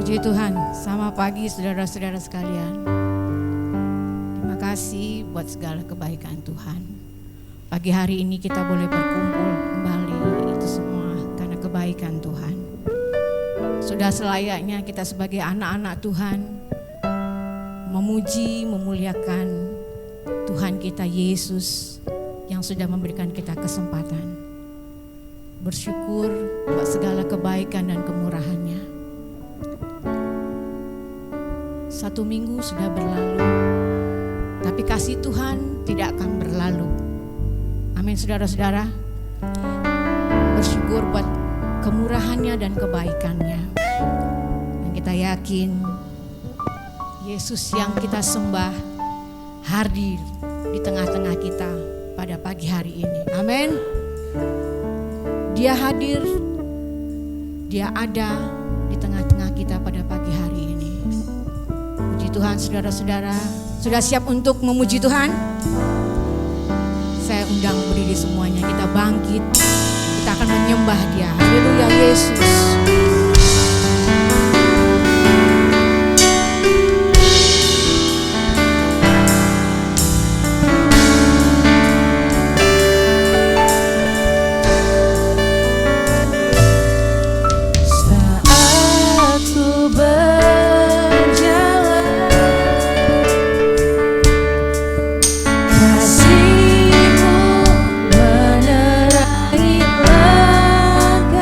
Puji Tuhan, selamat pagi saudara-saudara sekalian. Terima kasih buat segala kebaikan Tuhan. Pagi hari ini kita boleh berkumpul kembali, itu semua karena kebaikan Tuhan. Sudah selayaknya kita sebagai anak-anak Tuhan memuji, memuliakan Tuhan kita Yesus yang sudah memberikan kita kesempatan. Bersyukur buat segala kebaikan dan kemurahannya. Satu minggu sudah berlalu, tapi kasih Tuhan tidak akan berlalu. Amin saudara-saudara. Bersyukur buat kemurahannya dan kebaikannya. Dan kita yakin Yesus yang kita sembah hadir di tengah-tengah kita pada pagi hari ini. Amin. Dia hadir, dia ada di tengah-tengah kita pada pagi hari ini. Puji Tuhan saudara-saudara, sudah siap untuk memuji Tuhan? Saya undang berdiri semuanya, kita bangkit, kita akan menyembah dia. Haleluya Yesus. Kasih-Mu menerangi langkahku.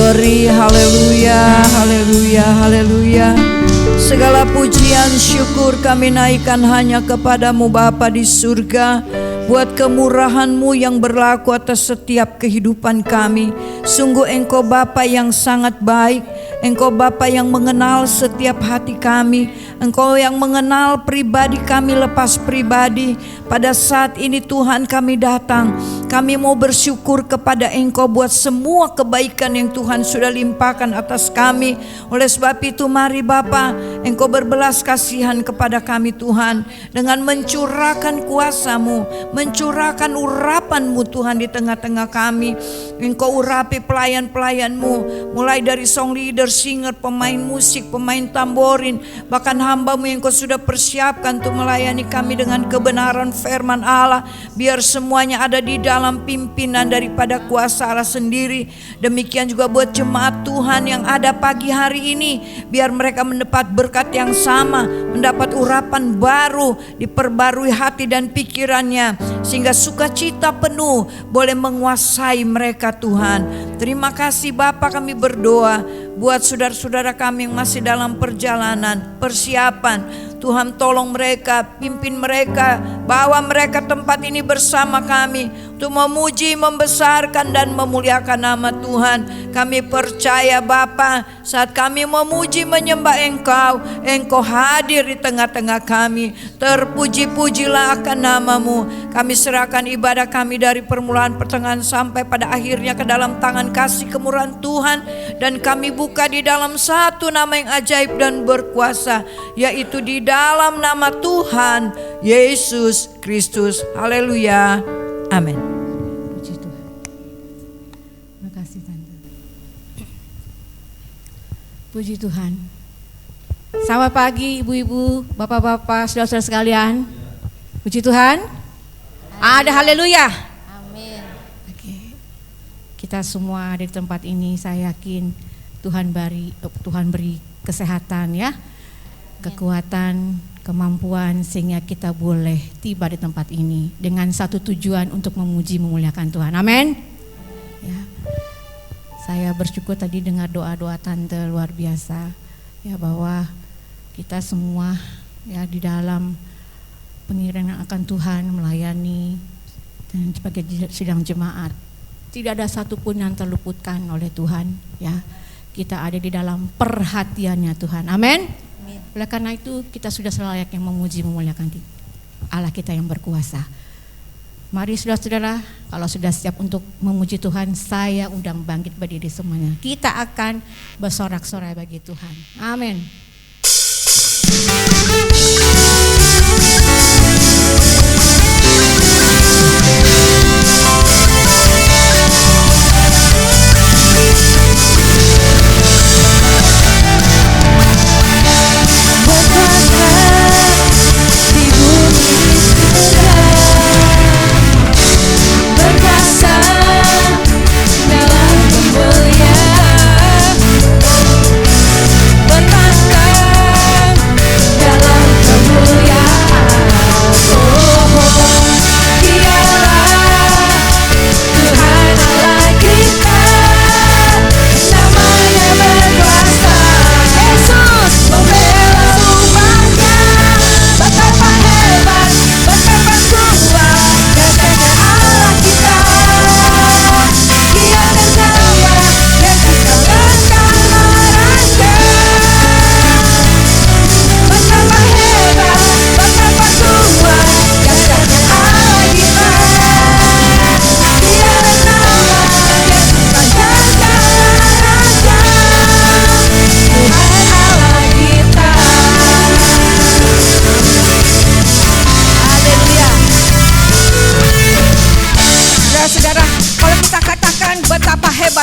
beri. Haleluya, haleluya, haleluya. Segala pujian syukur kami naikkan hanya kepadamu Bapa di surga, buat kemurahan-Mu yang berlaku atas setiap kehidupan kami. Sungguh Engkau Bapa yang sangat baik, Engkau Bapa yang mengenal setiap hati kami, Engkau yang mengenal pribadi kami lepas pribadi. Pada saat ini Tuhan kami datang, kami mau bersyukur kepada Engkau buat semua kebaikan yang Tuhan sudah limpahkan atas kami. Oleh sebab itu mari Bapa, Engkau berbelas kasihan kepada kami Tuhan, dengan mencurahkan kuasa-Mu, mencurahkan urapan-Mu Tuhan di tengah-tengah kami. Engkau urapi pelayan-pelayan-Mu, mulai dari song leader, singer, pemain musik, pemain tamborin, bahkan hamba-Mu yang Kau sudah persiapkan untuk melayani kami dengan kebenaran firman Allah. Biar semuanya ada di dalam pimpinan daripada kuasa Allah sendiri. Demikian juga buat jemaat Tuhan yang ada pagi hari ini, biar mereka mendapat berkat yang sama, mendapat urapan baru, diperbarui hati dan pikirannya, sehingga sukacita penuh boleh menguasai mereka Tuhan. Terima kasih Bapa, kami berdoa buat saudara-saudara kami yang masih dalam perjalanan, persiapan. Tuhan tolong mereka, pimpin mereka, bawa mereka tempat ini bersama kami untuk memuji, membesarkan dan memuliakan nama Tuhan. Kami percaya Bapa, saat kami memuji menyembah Engkau, Engkau hadir di tengah-tengah kami. Terpuji-pujilah akan nama-Mu. Kami serahkan ibadah kami dari permulaan, pertengahan sampai pada akhirnya ke dalam tangan kasih kemurahan Tuhan. Dan kami buka di dalam satu nama yang ajaib dan berkuasa, yaitu di dalam nama Tuhan Yesus Kristus. Haleluya. Amin. Puji Tuhan. Terima kasih Tante. Puji Tuhan. Selamat pagi ibu-ibu, bapak-bapak, saudara-saudara sekalian. Puji Tuhan. Ada haleluya. Amin. Oke. Kita semua ada di tempat ini, saya yakin Tuhan beri kesehatan ya, kekuatan, kemampuan, sehingga kita boleh tiba di tempat ini dengan satu tujuan untuk memuji memuliakan Tuhan. Amin. Ya. Saya bersyukur tadi dengar doa-doa Tante luar biasa ya, bahwa kita semua ya di dalam pengirian akan Tuhan, melayani dan sebagai sidang jemaat, tidak ada satupun yang terluputkan oleh Tuhan ya. Kita ada di dalam perhatiannya Tuhan. Amin. Oleh karena itu kita sudah selayaknya memuji memuliakan Allah kita yang berkuasa. Mari saudara-saudara, kalau sudah siap untuk memuji Tuhan, saya undang bangkit berdiri semuanya. Kita akan bersorak-sorai bagi Tuhan. Amin.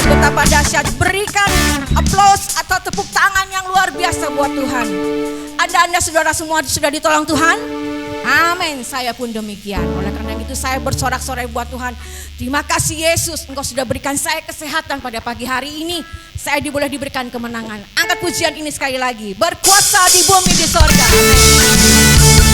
Betapa dahsyat, berikan aplaus atau tepuk tangan yang luar biasa buat Tuhan. Anda saudara semua sudah ditolong Tuhan? Amin, saya pun demikian. Oleh karena itu saya bersorak-sorai buat Tuhan. Terima kasih Yesus, Engkau sudah berikan saya kesehatan pada pagi hari ini. Saya boleh diberikan kemenangan. Angkat pujian ini sekali lagi. Berkuasa di bumi di sorga. Amin.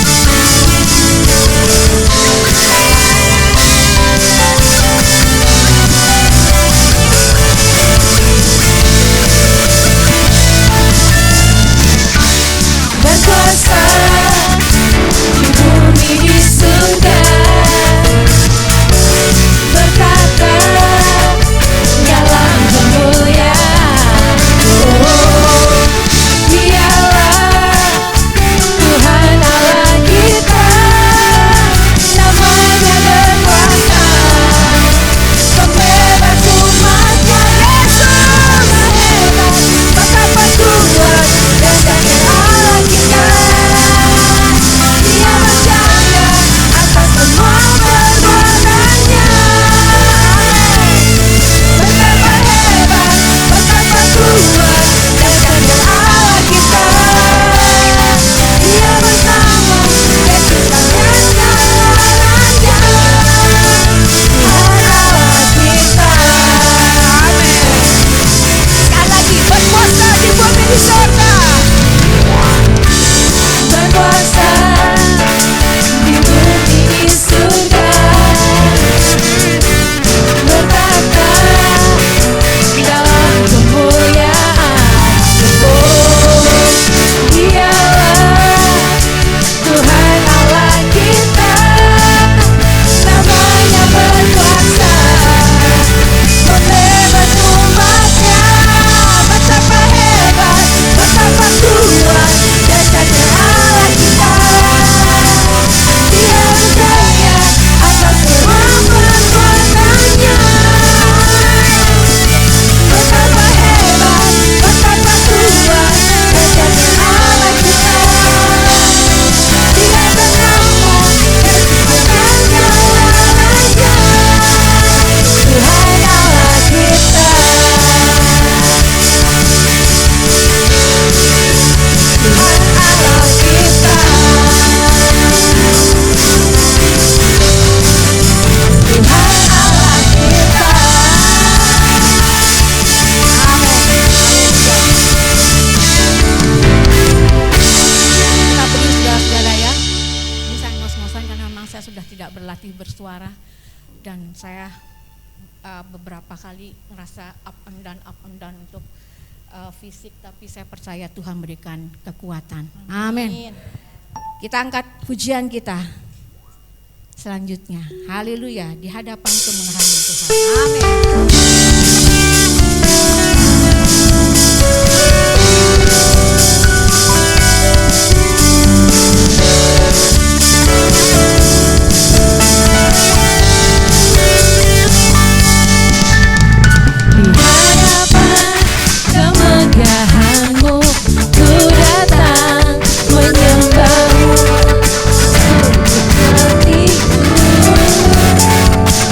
berlatih bersuara, dan saya beberapa kali ngerasa up and down untuk fisik, tapi saya percaya Tuhan berikan kekuatan. Amin. Kita angkat pujian kita selanjutnya. Haleluya, di hadapan kemuliaan Tuhan. Amin. Kemegahanmu ku datang menyembahmu, hatiku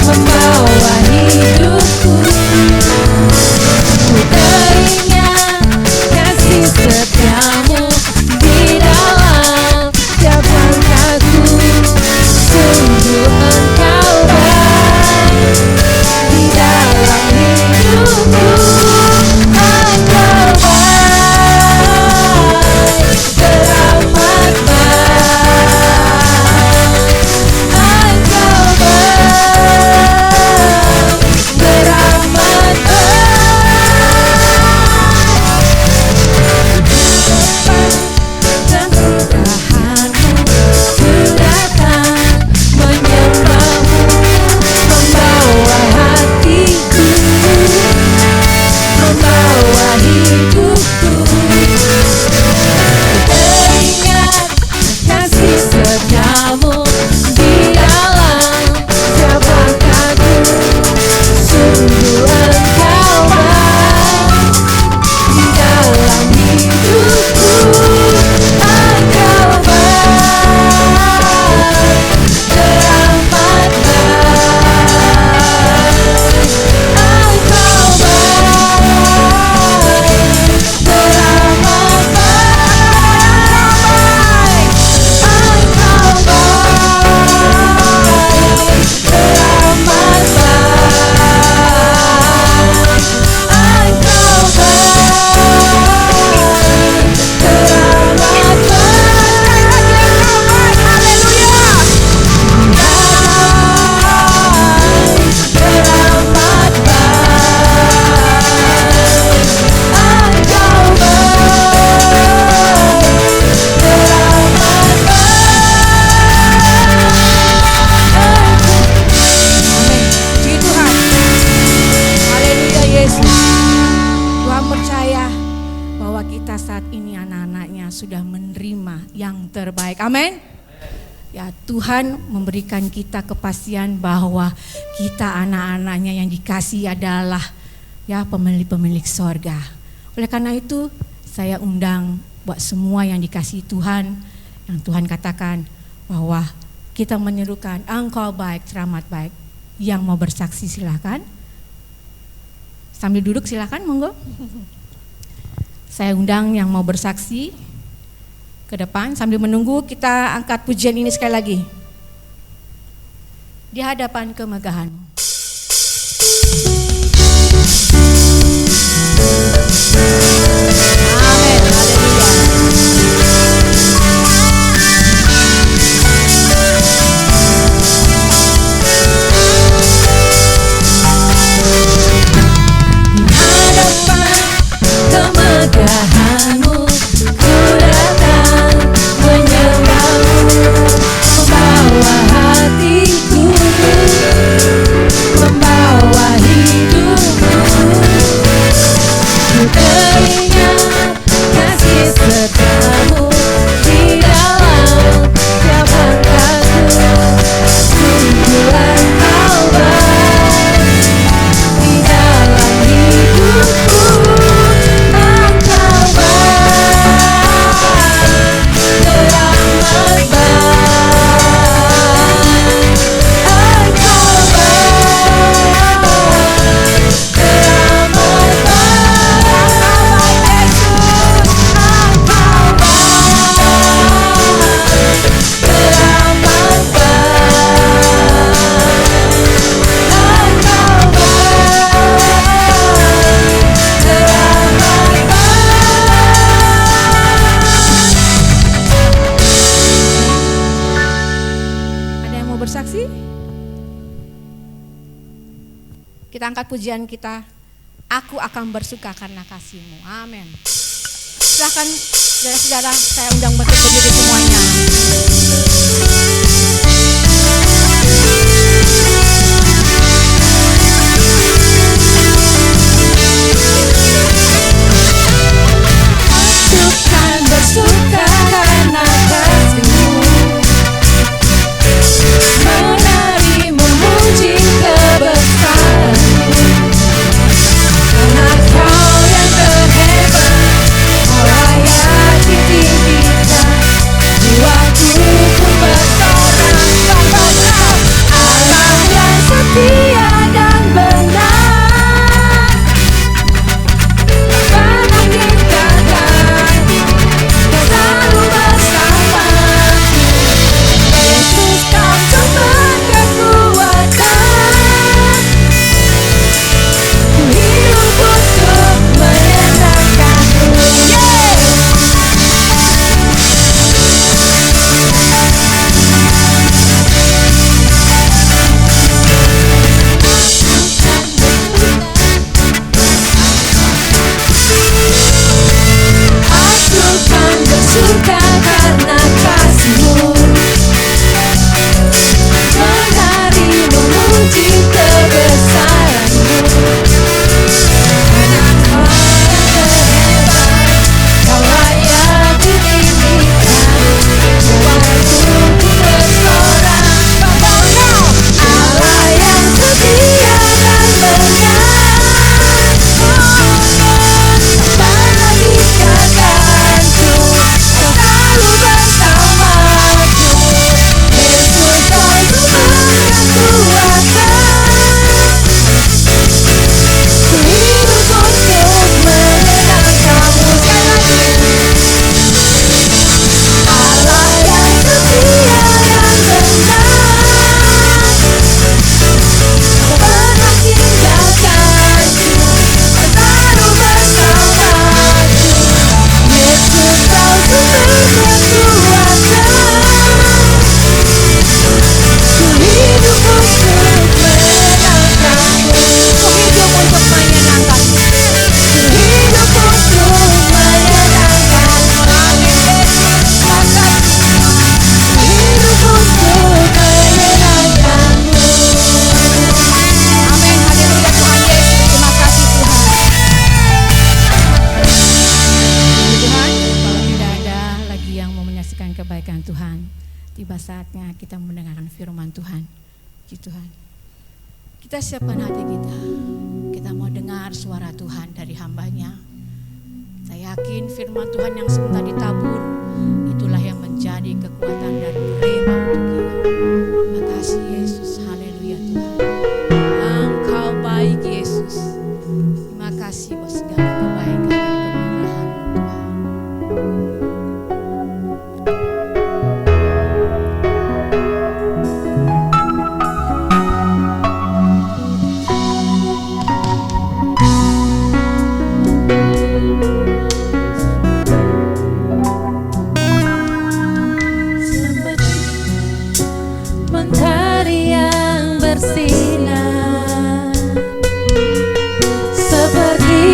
membawa hidupku. Ku teringat kasih setiamu di dalam tiap langkahku. Sungguh engkau baik di dalam hidupku. Amin. Ya, Tuhan memberikan kita kepastian bahwa kita anak-anaknya yang dikasihi adalah ya pemilik-pemilik sorga. Oleh karena itu saya undang buat semua yang dikasihi Tuhan, yang Tuhan katakan bahwa kita menyerukan engkau baik, teramat baik. Yang mau bersaksi silakan. Sambil duduk silakan, monggo. Saya undang yang mau bersaksi ke depan. Sambil menunggu kita angkat pujian ini sekali lagi. Di hadapan kemegahan. Amin. Kemegahanmu ku datang menyembahmu, membawa hatiku, membawa hidupku. Ku teringat kasih setiamu di dalam tiap langkahku. Sungguh engkau baik di dalam hidupku. Kita angkat pujian kita. Aku akan bersuka karena kasih-Mu. Amin. Silakan saudara-saudara, saya undang untuk berdiri semuanya. Aku kan bersuka karena kasih-Mu, menari memuji kebesaran-Mu, karena Kau yang terhebat, Kau layak ditinggikan, jiwaku pun bersorak Bapa-Kau, Allah yang setia dan benar, pernah tinggalkan, Kau selalu bersamaku. Yesus, Kau sumber kekuatan, ku hidup untuk menyenangkan-Mu. Aku kan bersuka karena kasih-Mu, menari memuji kebesaran-Mu, karena Kau yang terhebat, Kau layak ditinggikan, jiwaku pun bersorak Bapa-Kau, Allah yang setia dan benar, pernah tinggalkanku, Kau selalu bersamaku. Yesus, Kau sumber kekuatan, ku hidup untuk menyenangkan-Mu. Sekali lagi, Allah yang setia dan benar, Kau pernah tinggalkanku, Kau selalu bersamaku. Yesus, Kau sumber kekuatan, ku hidup untuk menyenangkan-Mu. Ku hidup untuk menyenangkan-Mu. Ku hidup untuk menyenangkan-Mu. Amin Yesus, Tuhan. Ku hidup untuk menyenangkan-Mu. Amin. Haleluya Tuhan Yesus. Terima kasih Tuhan. Tuhan, kalau tidak ada lagi yang mau menyaksikan kebaikan Tuhan, tiba saatnya kita mendengarkan firman Tuhan. Puji Tuhan. Kita siapkan hati kita. Kita mau dengar suara Tuhan dari hamba-Nya. Saya yakin firman Tuhan yang sebentar ditabur, itulah yang menjadi kekuatan dan rema untuk kita. Terima kasih Yesus. Haleluya Tuhan. Engkau baik Yesus. Terima kasih buat segala kebaikan dan kemurahan-Mu Tuhan. Mentari yang bersinar, seperti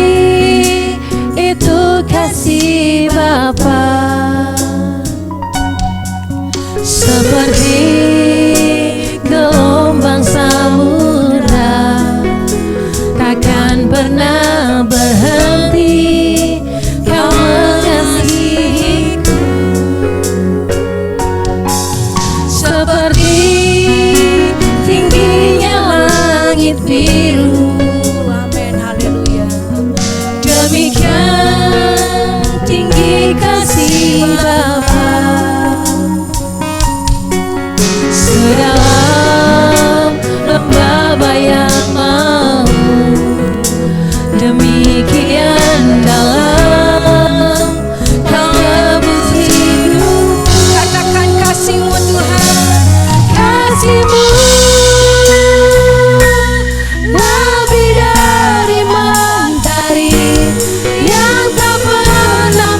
itu kasih Bapa, seperti gelombang samudra, takkan pernah berhenti Kau mengasihiku, seperti tingginya langit biru. Amin. Haleluya. Demikian tinggi kasih Bapa, sedalam lembah bayang mau, demikian dalam Kau nebus hidup. Katakan kasih-Mu Tuhan. Kasih-Mu lebih dari mentari yang tak pernah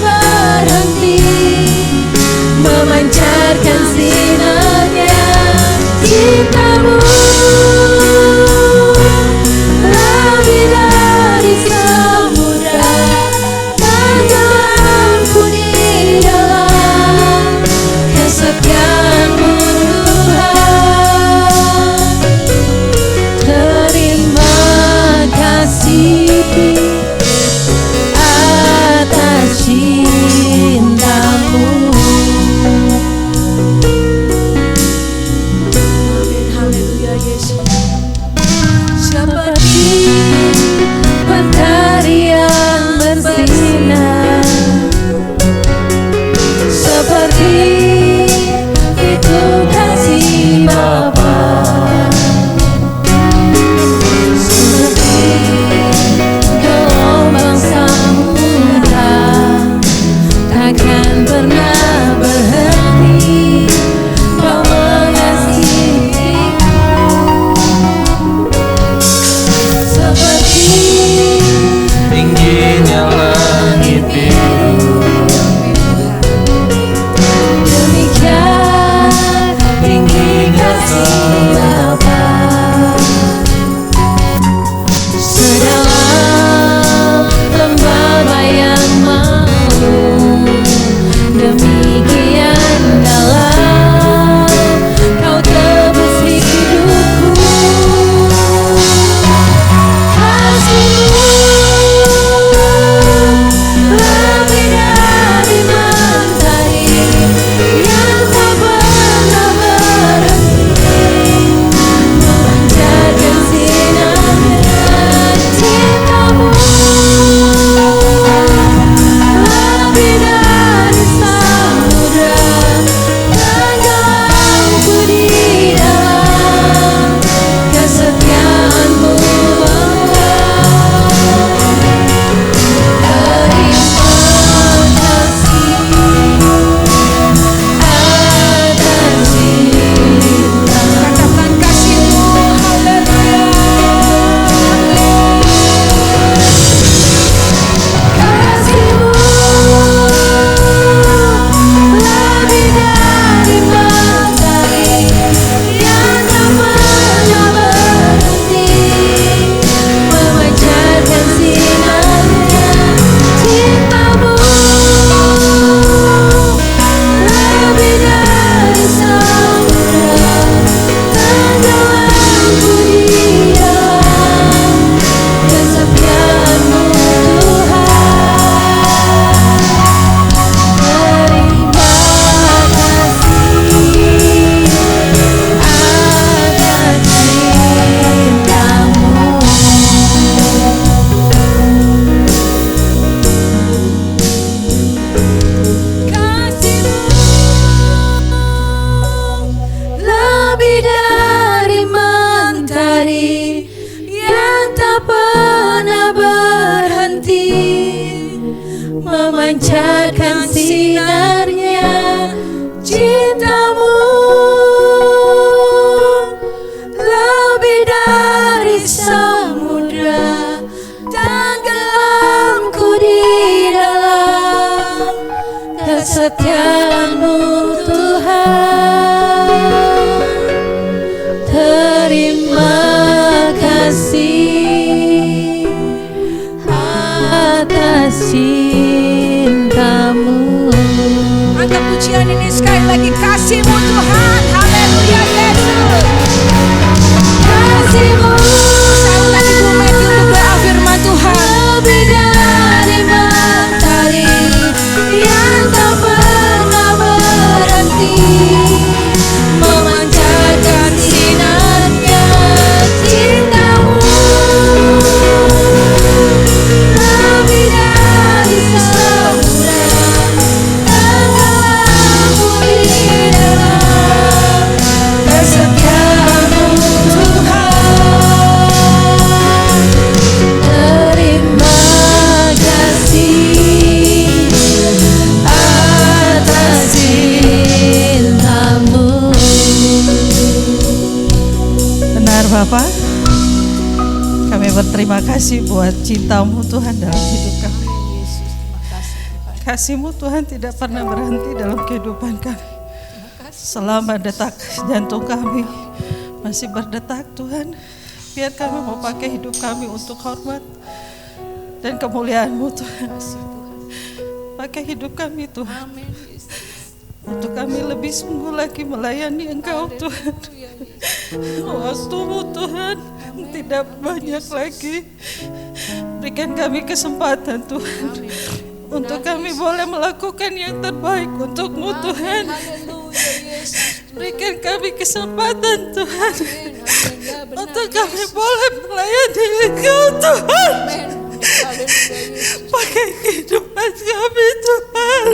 memancarkan sinarnya, cintamu lebih dari samudra, tenggelamku di dalam kesetiaan-Mu Tuhan. Terima kasih atas cinta-Mu. Angkat pujian ini sekali lagi, kasih-Mu Tuhan. Haleluya Yesus. Kasih-Mu Saya undang Ibu Meti untuk doa firman Tuhan. lebih dari matahari yang tak pernah berhenti, memancarkan sinarnya, cinta-Mu lebih dari samudra, tenggelamku di dalam kesetiaan-Mu Tuhan. Terima kasih atas cinta-Mu. Benar Bapak, kami berterima kasih buat cinta-Mu Tuhan dalam hidup kami. Kasih-Mu Tuhan tidak pernah berhenti dalam kehidupan kami. Selama detak jantung kami masih berdetak Tuhan, biar kami mau pakai hidup kami untuk hormat dan kemuliaan-Mu Tuhan. Pakai hidup kami Tuhan, untuk kami lebih sungguh lagi melayani Engkau Tuhan. Waktu-Mu Tuhan tidak banyak lagi. Berikan kami kesempatan Tuhan, untuk kami boleh melakukan yang terbaik untuk-Mu Tuhan. Berikan kami kesempatan Tuhan, untuk kami boleh melayani Engkau Tuhan. Pakai kehidupan kami Tuhan.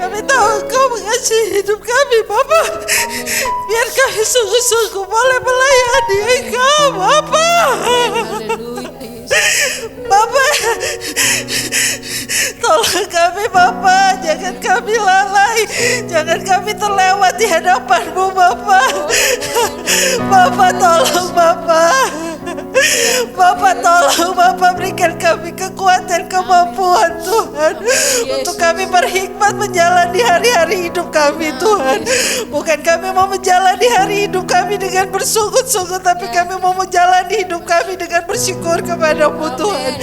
Kami tahu Engkau mengasihi hidup kami Bapa. Biar kami sungguh-sungguh boleh melayani Engkau Bapa. Bapa, tolong kami Bapa, jangan kami lalai, jangan kami terlewat di hadapan-Mu Bapa. Bapa tolong Bapa. Bapa tolong Bapa, berikan kami kekuatan, kemampuan Tuhan, untuk kami berhikmat menjalani hari-hari hidup kami Tuhan. Bukan kami mau menjalani hari hidup kami dengan bersungut-sungut, tapi kami mau menjalani hidup kami dengan bersyukur kepada-Mu Tuhan.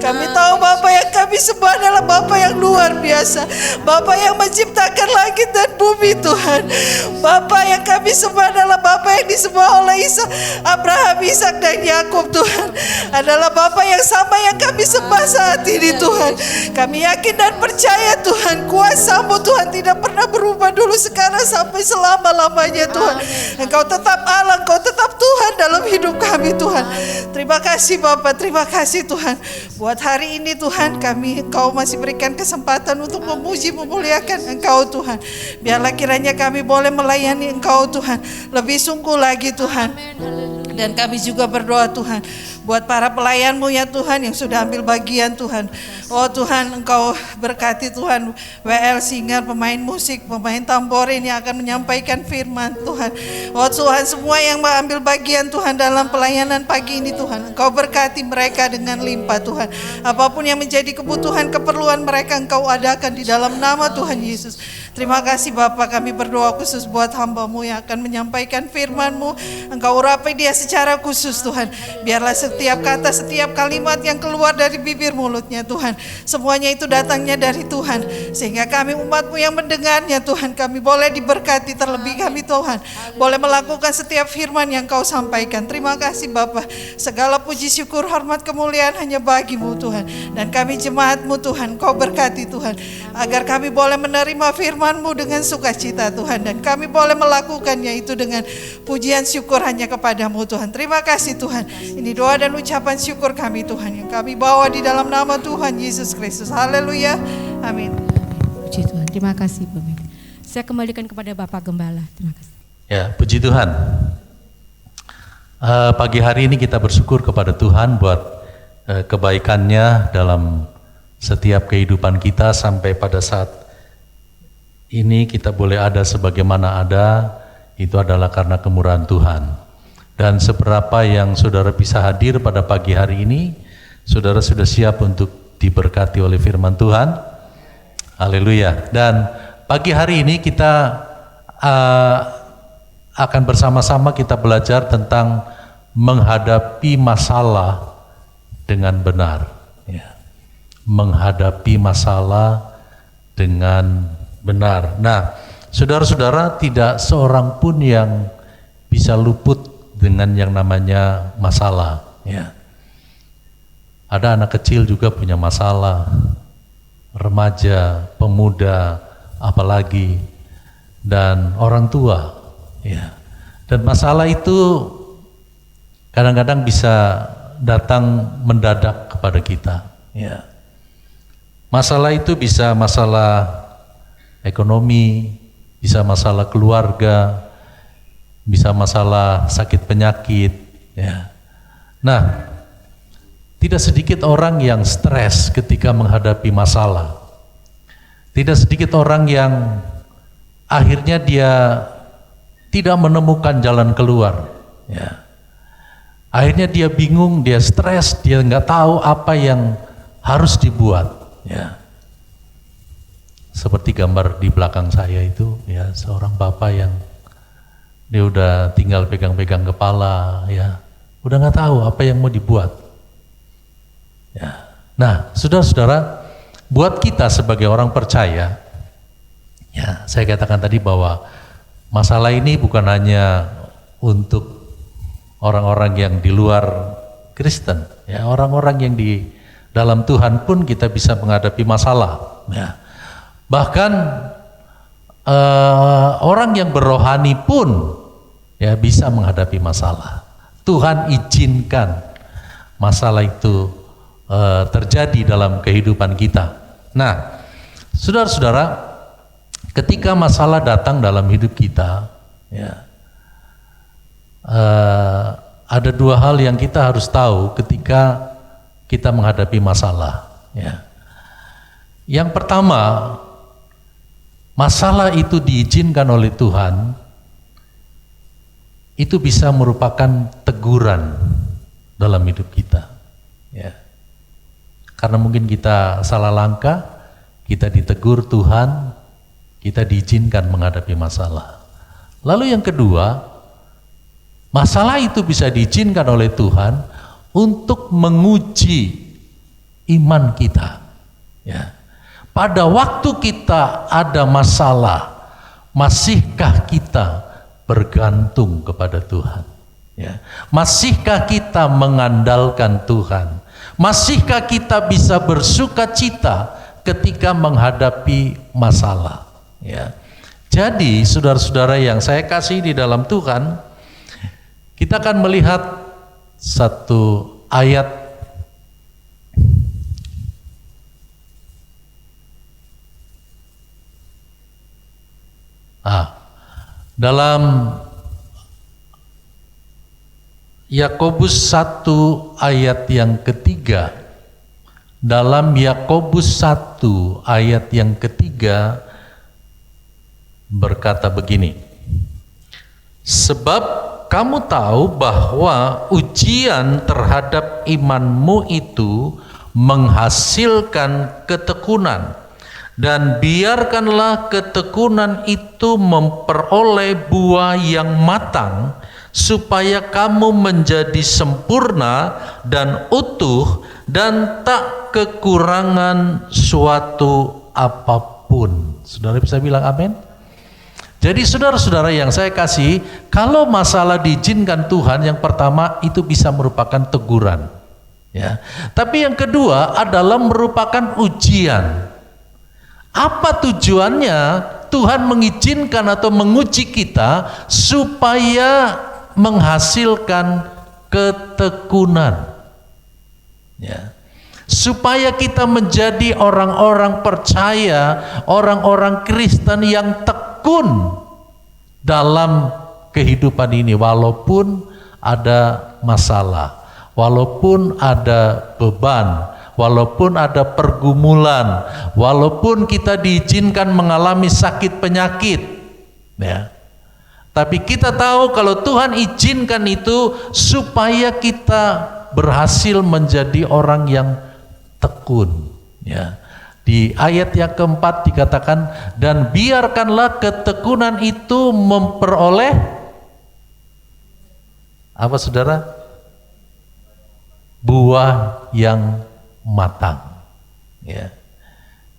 Kami tahu Bapa yang kami sembah adalah Bapa yang luar biasa, Bapa yang menciptakan langit dan bumi Tuhan. Bapa yang kami sembah adalah Bapa yang disembah oleh Abraham, Ishak dan Yakub Tuhan. Adalah Bapa yang sama yang kami sembah saat ini Tuhan. Kami yakin dan percaya Tuhan, kuasa-Mu Tuhan tidak pernah berubah dulu, sekarang sampai selama-lamanya Tuhan. Engkau tetap Allah, Engkau tetap Tuhan dalam hidup kami Tuhan. Terima kasih Bapa, terima kasih Tuhan. Buat hari ini Tuhan, Engkau masih berikan kesempatan untuk memuji, memuliakan Engkau Tuhan. Biarlah kiranya kami boleh melayani Engkau Tuhan lebih sungguh lagi Tuhan. Dan kami juga berdoa Tuhan, buat para pelayan-Mu ya Tuhan yang sudah ambil bagian Tuhan. Oh Tuhan, Engkau berkati Tuhan WL Singer, pemain musik, pemain tamborin yang akan menyampaikan firman Tuhan. Oh Tuhan, semua yang mengambil bagian Tuhan dalam pelayanan pagi ini Tuhan, Engkau berkati mereka dengan limpah Tuhan. Apapun yang menjadi kebutuhan, keperluan mereka Engkau adakan di dalam nama Tuhan Yesus. Terima kasih Bapa, kami berdoa khusus buat hamba-Mu yang akan menyampaikan firman-Mu. Engkau urapi dia secara khusus Tuhan. Biarlah setiap kata, setiap kalimat yang keluar dari bibir mulutnya Tuhan, semuanya itu datangnya dari Tuhan. Sehingga kami umat-Mu yang mendengarnya Tuhan, kami boleh diberkati, terlebih kami Tuhan boleh melakukan setiap firman yang Kau sampaikan. Terima kasih Bapa, segala puji syukur hormat kemuliaan hanya bagi-Mu Tuhan. Dan kami jemaat-Mu Tuhan, Kau berkati Tuhan, agar kami boleh menerima firman-Mu dengan sukacita Tuhan. Dan kami boleh melakukannya itu dengan pujian syukur hanya kepada-Mu Tuhan. Terima kasih Tuhan. Ini doa dan ucapan syukur kami Tuhan, yang kami bawa di dalam nama Tuhan Yesus Kristus. Haleluya. Amin. Puji Tuhan. Terima kasih Bu Mega. Saya kembalikan kepada Bapak Gembala. Terima kasih. Ya, puji Tuhan. Pagi hari ini kita bersyukur kepada Tuhan buat kebaikannya dalam setiap kehidupan kita sampai pada saat ini kita boleh ada sebagaimana ada, itu adalah karena kemurahan Tuhan. Dan seberapa yang saudara bisa hadir pada pagi hari ini, saudara sudah siap untuk diberkati oleh firman Tuhan? Haleluya. Dan pagi hari ini kita akan bersama-sama kita belajar tentang menghadapi masalah dengan benar. Ya. Menghadapi masalah dengan benar. Nah, saudara-saudara, tidak seorang pun yang bisa luput dengan yang namanya masalah. Ya. Ada anak kecil juga punya masalah, remaja, pemuda, apalagi, dan orang tua. Ya. Dan masalah itu kadang-kadang bisa datang mendadak kepada kita. Ya. Masalah itu bisa masalah ekonomi, bisa masalah keluarga, bisa masalah sakit penyakit. Ya. Nah, tidak sedikit orang yang stres ketika menghadapi masalah. Tidak sedikit orang yang akhirnya dia tidak menemukan jalan keluar. Ya. Akhirnya dia bingung, dia stres, dia nggak tahu apa yang harus dibuat. Ya. Seperti gambar di belakang saya itu, ya, seorang bapak yang dia udah tinggal pegang-pegang kepala, ya, udah nggak tahu apa yang mau dibuat. Ya. Nah, saudara-saudara, buat kita sebagai orang percaya, ya, saya katakan tadi bahwa masalah ini bukan hanya untuk orang-orang yang di luar Kristen, ya, orang-orang yang di dalam Tuhan pun kita bisa menghadapi masalah. Ya. Bahkan orang yang berrohani pun ya bisa menghadapi masalah. Tuhan izinkan masalah itu terjadi dalam kehidupan kita. Nah, saudara-saudara, ketika masalah datang dalam hidup kita, ya, ada dua hal yang kita harus tahu ketika kita menghadapi masalah. Ya. Yang pertama, masalah itu diizinkan oleh Tuhan, itu bisa merupakan teguran dalam hidup kita. Ya. Karena mungkin kita salah langkah, kita ditegur Tuhan, kita diizinkan menghadapi masalah. Lalu yang kedua, masalah itu bisa diizinkan oleh Tuhan untuk menguji iman kita. Ya. Pada waktu kita ada masalah, masihkah kita bergantung kepada Tuhan? Ya. Masihkah kita mengandalkan Tuhan? Masihkah kita bisa bersuka cita ketika menghadapi masalah? Ya. Jadi saudara-saudara yang saya kasih di dalam Tuhan, kita akan melihat satu ayat dalam Yakobus 1 ayat yang ketiga. Dalam Yakobus 1 ayat yang ketiga berkata begini, sebab kamu tahu bahwa ujian terhadap imanmu itu menghasilkan ketekunan, dan biarkanlah ketekunan itu memperoleh buah yang matang, supaya kamu menjadi sempurna dan utuh dan tak kekurangan suatu apapun. Saudara bisa bilang amin? Jadi saudara-saudara yang saya kasih, kalau masalah diizinkan Tuhan, yang pertama itu bisa merupakan teguran, ya. Tapi yang kedua adalah merupakan ujian. Apa tujuannya? Tuhan mengizinkan atau menguji kita supaya menghasilkan ketekunan, ya. Supaya kita menjadi orang-orang percaya, orang-orang Kristen yang tekun dalam kehidupan ini, walaupun ada masalah, walaupun ada beban, walaupun ada pergumulan, walaupun kita diizinkan mengalami sakit penyakit, ya. Tapi kita tahu kalau Tuhan izinkan itu supaya kita berhasil menjadi orang yang tekun, ya. Di ayat yang keempat dikatakan, dan biarkanlah ketekunan itu memperoleh apa saudara? Buah yang matang, ya.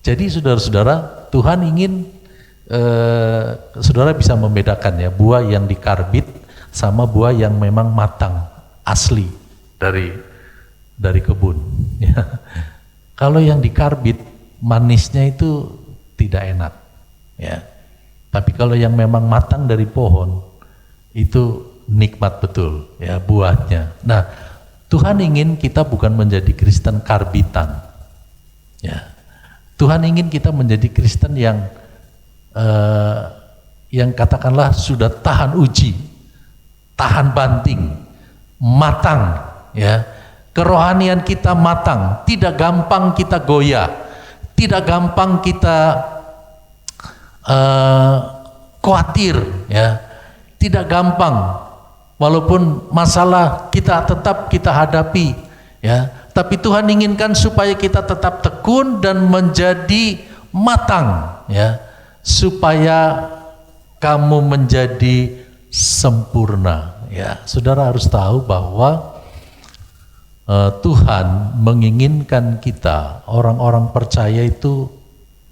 Jadi saudara-saudara, Tuhan ingin saudara bisa membedakan ya, buah yang dikarbit sama buah yang memang matang asli dari kebun, ya. Kalau yang dikarbit manisnya itu tidak enak, ya. Tapi kalau yang memang matang dari pohon itu nikmat betul, ya, buahnya. Nah, Tuhan ingin kita bukan menjadi Kristen karbitan, ya. Tuhan ingin kita menjadi Kristen yang katakanlah sudah tahan uji, tahan banting, matang, ya. Kerohanian kita matang, tidak gampang kita goyah, tidak gampang kita khawatir, ya. Tidak gampang, walaupun masalah tetap kita hadapi, ya. Tapi Tuhan inginkan supaya kita tetap tekun dan menjadi matang, ya. Supaya kamu menjadi sempurna, ya. Saudara harus tahu bahwa Tuhan menginginkan kita orang-orang percaya itu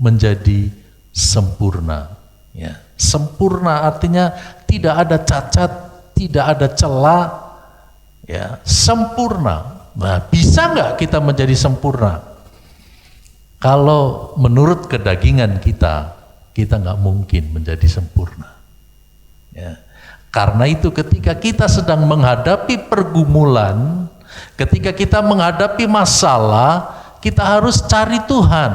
menjadi sempurna, ya. Sempurna artinya tidak ada cacat, tidak ada celah, ya. Sempurna. Nah, bisa nggak kita menjadi sempurna? Kalau menurut kedagingan kita nggak mungkin menjadi sempurna, ya. Karena itu ketika kita sedang menghadapi pergumulan, ketika kita menghadapi masalah, kita harus cari Tuhan,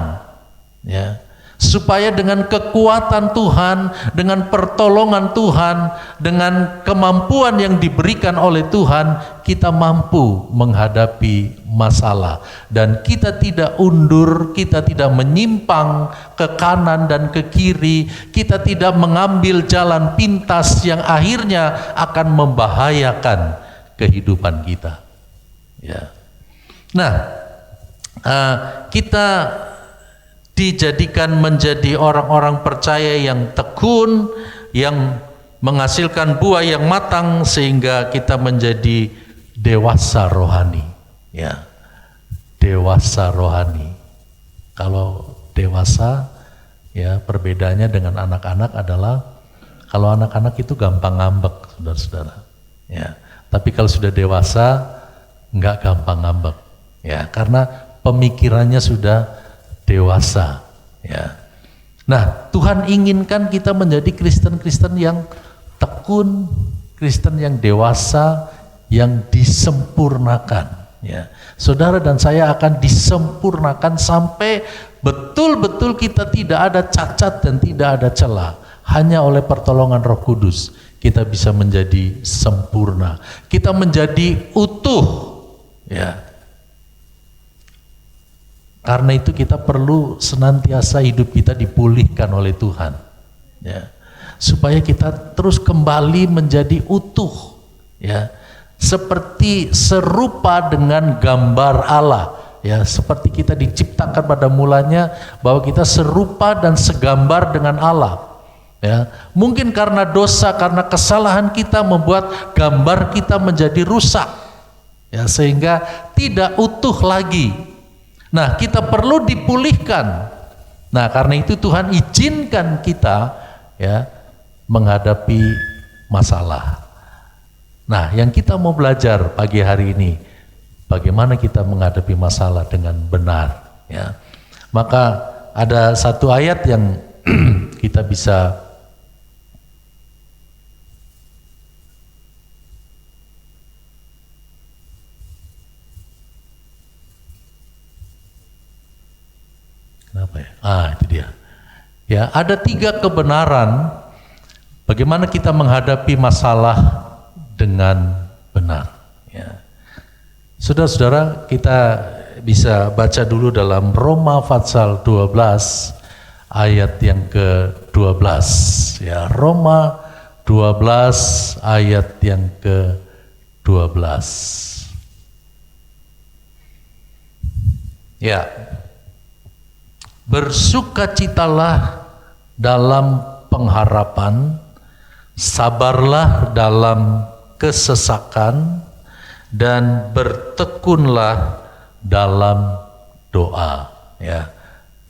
ya. Supaya dengan kekuatan Tuhan, dengan pertolongan Tuhan, dengan kemampuan yang diberikan oleh Tuhan, kita mampu menghadapi masalah. Dan kita tidak undur, kita tidak menyimpang ke kanan dan ke kiri, kita tidak mengambil jalan pintas yang akhirnya akan membahayakan kehidupan kita, ya. Nah, kita dijadikan menjadi orang-orang percaya yang tekun, yang menghasilkan buah yang matang sehingga kita menjadi dewasa rohani, ya. Dewasa rohani. Kalau dewasa, ya, perbedaannya dengan anak-anak adalah kalau anak-anak itu gampang ngambek, saudara-saudara, ya. Tapi kalau sudah dewasa nggak gampang ngambek, ya, karena pemikirannya sudah dewasa, ya. Nah, Tuhan inginkan kita menjadi Kristen-Kristen yang tekun, Kristen yang dewasa, yang disempurnakan, ya. Saudara dan saya akan disempurnakan sampai betul-betul kita tidak ada cacat dan tidak ada celah. Hanya oleh pertolongan Roh Kudus kita bisa menjadi sempurna. Kita menjadi utuh, ya. Karena itu kita perlu senantiasa hidup kita dipulihkan oleh Tuhan, ya. Supaya kita terus kembali menjadi utuh, ya. Seperti serupa dengan gambar Allah, ya. Seperti kita diciptakan pada mulanya bahwa kita serupa dan segambar dengan Allah, ya. Mungkin karena dosa, karena kesalahan kita membuat gambar kita menjadi rusak, ya, sehingga tidak utuh lagi. Nah, kita perlu dipulihkan. Nah, karena itu Tuhan izinkan kita, ya, menghadapi masalah. Nah, yang kita mau belajar pagi hari ini, bagaimana kita menghadapi masalah dengan benar, ya. Maka ada satu ayat yang kita bisa kenapa ya? Itu dia. Ya, ada 3 kebenaran bagaimana kita menghadapi masalah dengan benar, ya. Saudara-saudara, kita bisa baca dulu dalam Roma pasal 12 ayat yang ke-12 ya. Roma 12 ayat yang ke-12. Ya. Bersukacitalah dalam pengharapan, sabarlah dalam kesesakan, dan bertekunlah dalam doa. Ya,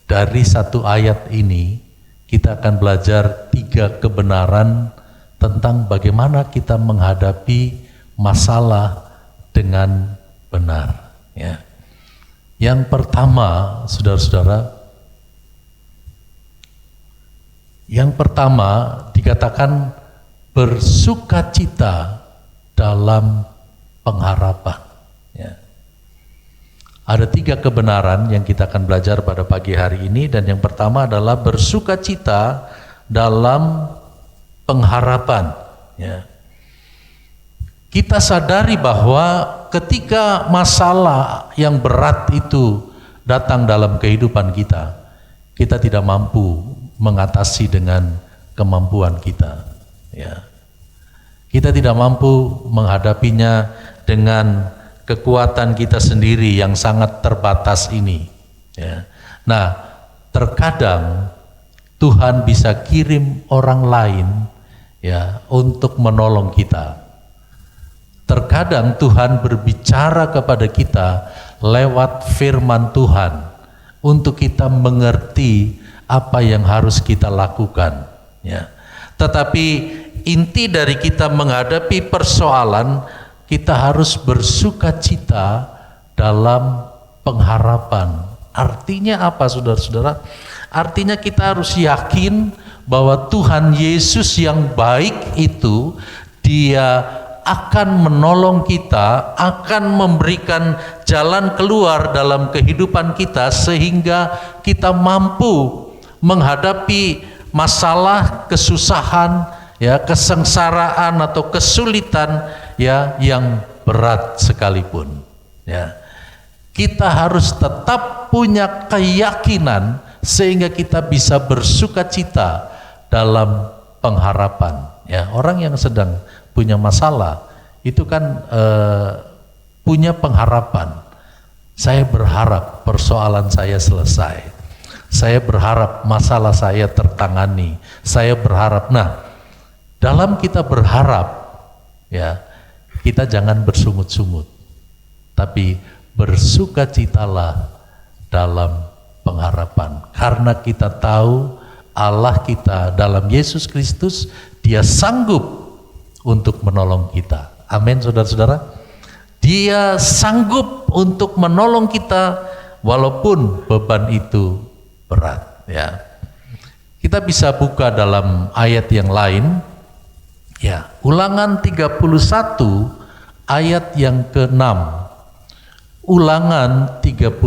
dari satu ayat ini kita akan belajar 3 kebenaran tentang bagaimana kita menghadapi masalah dengan benar. Ya. Yang pertama, saudara-saudara, dikatakan bersukacita dalam pengharapan. Ya. Ada 3 kebenaran yang kita akan belajar pada pagi hari ini, dan yang pertama adalah bersukacita dalam pengharapan. Ya. Kita sadari bahwa ketika masalah yang berat itu datang dalam kehidupan kita, kita tidak mampu mengatasi dengan kemampuan kita. Ya. Kita tidak mampu menghadapinya dengan kekuatan kita sendiri yang sangat terbatas ini. Ya. Nah, terkadang Tuhan bisa kirim orang lain ya untuk menolong kita. Terkadang Tuhan berbicara kepada kita lewat firman Tuhan untuk kita mengerti apa yang harus kita lakukan. Ya. Tetapi inti dari kita menghadapi persoalan, kita harus bersukacita dalam pengharapan. Artinya apa, saudara-saudara? Artinya kita harus yakin bahwa Tuhan Yesus yang baik itu, Dia akan menolong kita, akan memberikan jalan keluar dalam kehidupan kita sehingga kita mampu menghadapi masalah, kesusahan, ya, kesengsaraan atau kesulitan ya yang berat sekalipun. Ya. Kita harus tetap punya keyakinan sehingga kita bisa bersukacita dalam pengharapan. Ya, orang yang sedang punya masalah itu kan punya pengharapan. Saya berharap persoalan saya selesai. Saya berharap masalah saya tertangani. Saya berharap. Nah, dalam kita berharap, ya, kita jangan bersungut-sungut, tapi bersukacitalah dalam pengharapan. Karena kita tahu Allah kita dalam Yesus Kristus, Dia sanggup untuk menolong kita. Amin, saudara-saudara. Dia sanggup untuk menolong kita walaupun beban itu berat. Ya, kita bisa buka dalam ayat yang lain. Ya, Ulangan 31 ayat yang ke-6. Ulangan 31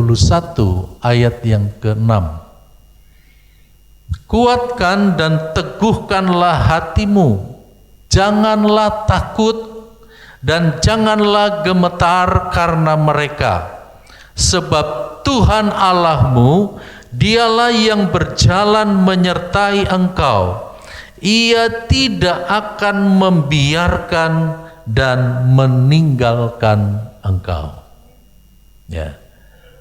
ayat yang ke-6. Kuatkan dan teguhkanlah hatimu, janganlah takut dan janganlah gemetar karena mereka, sebab Tuhan Allahmu, Dialah yang berjalan menyertai engkau. Ia tidak akan membiarkan dan meninggalkan engkau. Ya.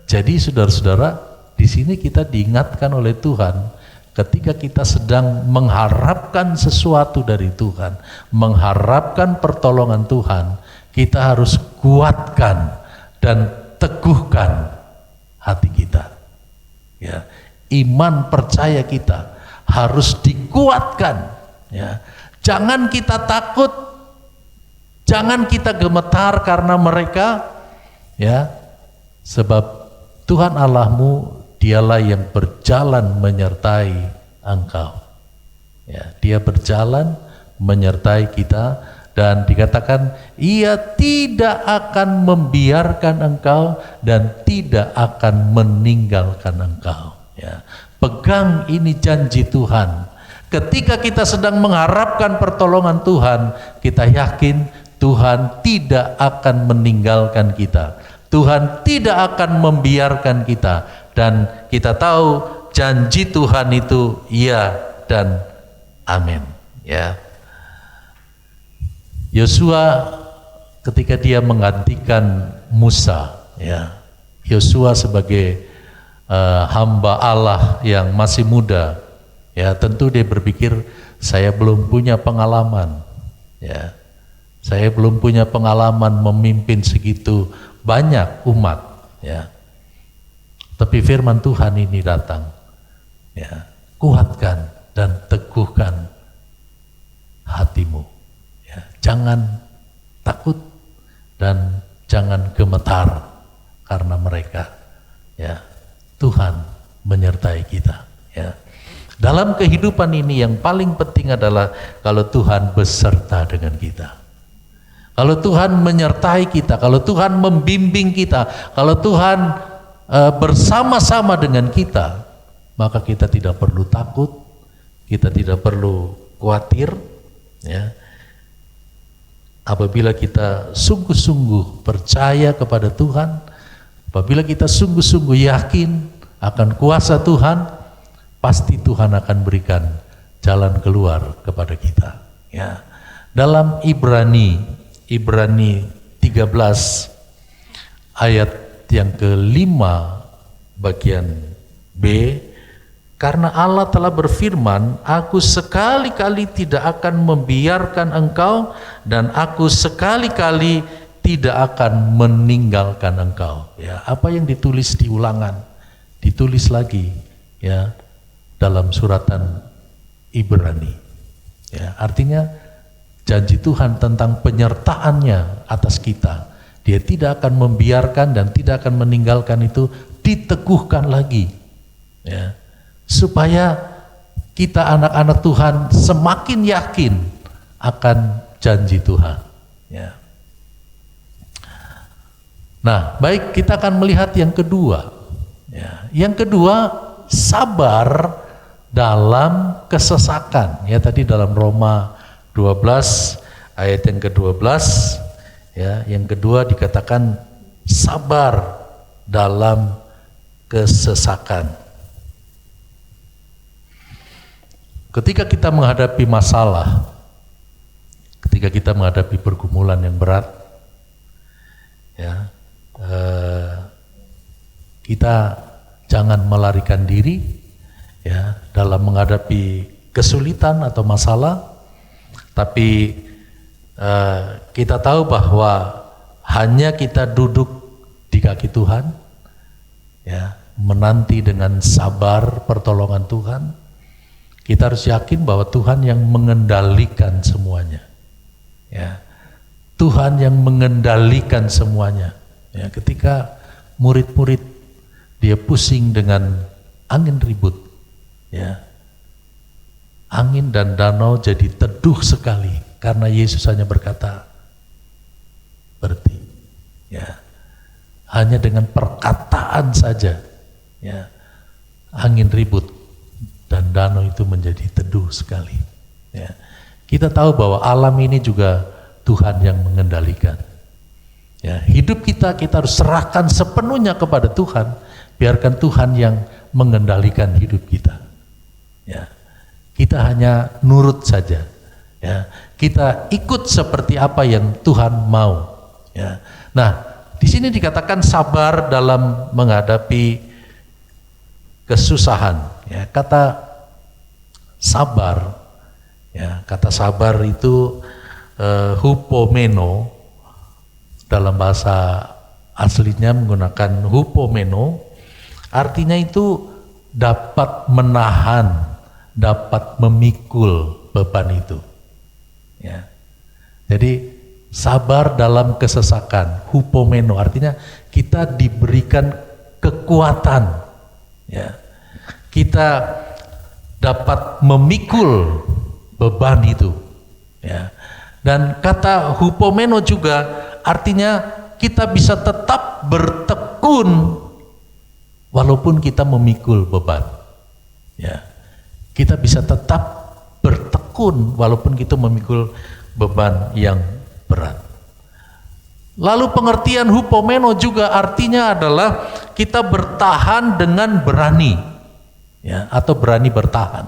Jadi saudara-saudara, di sini kita diingatkan oleh Tuhan ketika kita sedang mengharapkan sesuatu dari Tuhan, mengharapkan pertolongan Tuhan, kita harus kuatkan dan teguhkan hati kita. Ya, iman percaya kita harus dikuatkan. Ya, jangan kita takut, jangan kita gemetar karena mereka. Ya, sebab Tuhan Allahmu, Dialah yang berjalan menyertai engkau. Ya, Dia berjalan menyertai kita, dan dikatakan Ia tidak akan membiarkan engkau dan tidak akan meninggalkan engkau. Ya, pegang ini janji Tuhan. Ketika kita sedang mengharapkan pertolongan Tuhan, kita yakin Tuhan tidak akan meninggalkan kita. Tuhan tidak akan membiarkan kita, dan kita tahu janji Tuhan itu iya dan amin. Ya. Yosua ketika dia menggantikan Musa, ya, Yosua sebagai hamba Allah yang masih muda, ya, tentu dia berpikir, saya belum punya pengalaman, ya, saya belum punya pengalaman memimpin segitu banyak umat, ya. Tapi firman Tuhan ini datang, ya, kuatkan dan teguhkan hatimu, ya, jangan takut dan jangan gemetar karena mereka, ya. Tuhan menyertai kita, ya. Dalam kehidupan ini yang paling penting adalah kalau Tuhan beserta dengan kita. Kalau Tuhan menyertai kita, kalau Tuhan membimbing kita, kalau Tuhan bersama-sama dengan kita, maka kita tidak perlu takut, kita tidak perlu khawatir, ya. Apabila kita sungguh-sungguh percaya kepada Tuhan, apabila kita sungguh-sungguh yakin akan kuasa Tuhan, pasti Tuhan akan berikan jalan keluar kepada kita, ya. Dalam Ibrani 13 ayat yang ke-5 bagian B, karena Allah telah berfirman, aku sekali-kali tidak akan membiarkan engkau, dan aku sekali-kali tidak akan meninggalkan engkau. Ya, apa yang ditulis di Ulangan ditulis lagi, ya, dalam suratan Ibrani. Ya, artinya janji Tuhan tentang penyertaannya atas kita. Dia tidak akan membiarkan dan tidak akan meninggalkan itu diteguhkan lagi, ya, supaya kita anak-anak Tuhan semakin yakin akan janji Tuhan, ya. Nah, baik, kita akan melihat yang kedua, ya. Yang kedua, sabar dalam kesesakan, ya, tadi dalam Roma 12 ayat yang ke-12, ya, yang kedua dikatakan sabar dalam kesesakan. Ketika kita menghadapi masalah, ketika kita menghadapi pergumulan yang berat, ya, kita jangan melarikan diri, ya, dalam menghadapi kesulitan atau masalah, tapi kita tahu bahwa hanya kita duduk di kaki Tuhan, ya, menanti dengan sabar pertolongan Tuhan. Kita harus yakin bahwa Tuhan yang mengendalikan semuanya, ya. Tuhan yang mengendalikan semuanya, ya. Ketika murid-murid dia pusing dengan angin ribut, ya, angin dan danau jadi teduh sekali karena Yesus hanya berkata berhenti, ya. Hanya dengan perkataan saja, ya, angin ribut dan danau itu menjadi teduh sekali, ya. Kita tahu bahwa alam ini juga Tuhan yang mengendalikan, ya. Hidup kita harus serahkan sepenuhnya kepada Tuhan, biarkan Tuhan yang mengendalikan hidup kita, ya. Kita hanya nurut saja, ya. Kita ikut seperti apa yang Tuhan mau, ya. Nah, di sini dikatakan sabar dalam menghadapi kesusahan, ya. Kata sabar, ya, kata sabar itu hupomeno, dalam bahasa aslinya menggunakan hupomeno, artinya itu dapat menahan, dapat memikul beban itu, ya. Jadi sabar dalam kesesakan, hupomeno, artinya kita diberikan kekuatan, ya. Kita dapat memikul beban itu, ya. Dan kata hupomeno juga artinya kita bisa tetap bertekun walaupun kita memikul beban, ya. Kita bisa tetap bertekun walaupun kita memikul beban yang berat. Lalu pengertian hupomeno juga artinya adalah kita bertahan dengan berani, ya, atau berani bertahan.